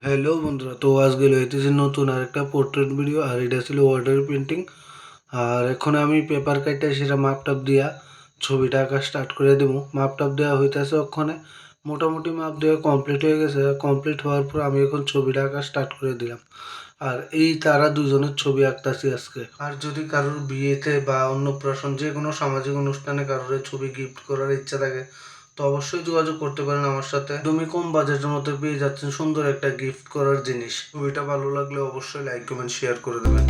Hello বন্ধুরা, তো আজকে লইতেছি নতুন আরেকটা পোর্ট্রেট ভিডিও। আর এটা ছিল ওয়াটার পেন্টিং। আর এখন আমি পেপার কাটতে সেটা মাপটাপ দিয়া ছবিটা আঁকা স্টার্ট করে দেবো। মাপটাপ দেওয়া হইতেছে, ওখানে মোটামুটি মাপ দেওয়া কমপ্লিট হয়ে গেছে। কমপ্লিট হওয়ার পর আমি এখন ছবিটা আঁকা স্টার্ট করে দিলাম। আর এই তারা দুজনের ছবি আঁকতাছি আজকে। আর যদি কারোর বিয়েতে বা অন্নপ্রাশন যে কোনো সামাজিক অনুষ্ঠানে কারোর ছবি গিফট করার ইচ্ছা থাকে, তো অবশ্যই যোগাযোগ করতে পারেন আমার সাথে। তুমি কম বাজেটের মধ্যে পেয়ে যাচ্ছেন সুন্দর একটা গিফট করার জিনিস। ছবিটা ভালো লাগলে অবশ্যই লাইক কমেন্ট শেয়ার করে দেবেন।